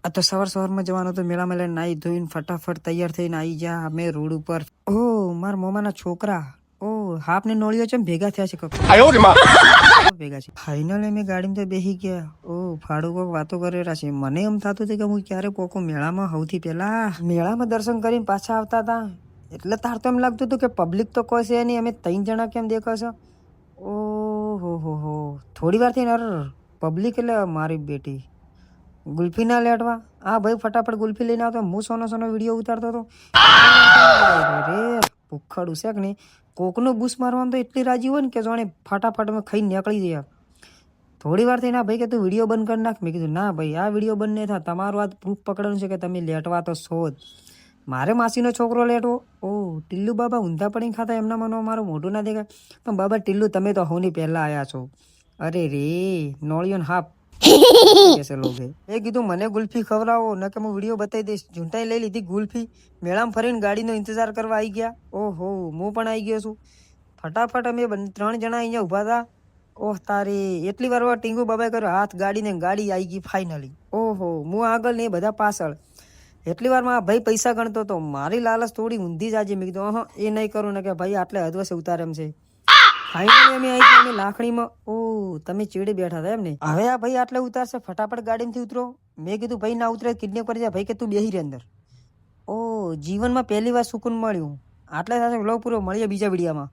આ તો સવારમાં જવાનું તો મેળામાં લઈને નાઈ ધોઈને ફટાફટ તૈયાર થઈને આવી જા અમે રોડ ઉપર. ઓ મારા મોમાના છોકરા, ઓ હાફ ને નોળિયો છે ભેગા થયા છે ભેગા છે. ફાઇનલ અમે ગાડીમાં તો બેસી ગયા. ઓ ફાડું કોક વાતો કરેલા છે. મને એમ થતું હતું કે હું ક્યારે પોકો મેળામાં સૌથી પહેલા મેળામાં દર્શન કરીને પાછા આવતા હતા. એટલે તાર તો એમ લાગતું હતું કે પબ્લિક તો કોઈ છે નહીં, અમે 3 જણા કેમ દેખો છો. ઓહો થોડી વાર થી પબ્લિક એટલે મારી બેટી ગુલ્ફી ના લેટવા. હા ભાઈ ફટાફટ ગુલ્ફી લઈને આવતો. હું સોનો વિડીયો ઉતારતો હતો. રે ભૂખડું છે કે નહીં, કોકનું બૂસ મારવાનું તો એટલી રાજી હોય ને કે જાણે ફટાફટ અમે ખાઈને નીકળી જઈએ. થોડી વાર થઈ ના ભાઈ કે તું વિડીયો બંધ કરી નાખ. મેં કીધું ના ભાઈ આ વિડીયો બંધ નહીં થાય, તમારું આ પ્રૂફ પકડવાનું છે કે તમે લેટવા તો છો જ. મારે માસીનો છોકરો લેટવો. ઓ ટિલ્લુ બાબા ઊંધા પડીને ખાતા એમના મનો મારું મોઢું ના દેખાય. પણ બાબા ટિલ્લુ તમે તો હોની પહેલા આવ્યા છો. અરે રે નોળિયો ને હાફ એ કીધું મને ગુલ્ફી ખવડાવો ન કે હું વિડીયો બતાવી દઈશ. ઝૂંટાઈ લઈ લીધી ગુલ્ફી. મેળામાં ફરીને ગાડીનો ઇંતજાર કરવા આવી ગયા. ઓહો હું પણ આવી ગયો છું. ફટાફટ અમે 3 જણા અહીંયા ઉભા હતા. ઓહ તારી એટલી વાર ટીંગુ બાબાએ કર્યો હાથ ગાડીને ગાડી આવી ગઈ ફાઇનલી. ઓહો હું આગળ ને બધા પાછળ. એટલી વારમાં ભાઈ પૈસા ગણતો હતો. મારી લાલચ થોડી ઊંધી જ આજે. મેં કીધું એ નહીં કરું ને કે ભાઈ આટલે હદવસે ઉતારે એમ છે. ફાઇનલી અમે આવી ગયા લાખણીમાં. ઓ તમે ચીડી બેઠા હતા એમ ને. હવે આ ભાઈ આટલે ઉતારશે, ફટાફટ ગાડીમાંથી ઉતરો. મેં કીધું ભાઈ ના ઉતરે કિડનેપ કરી જાય. ભાઈ કે તું બેહી રે અંદર. ઓ જીવનમાં પહેલી વાર સુકૂન મળ્યું. આટલે સાથે વ્લોગ પૂરો. મળીએ બીજા વિડીયોમાં.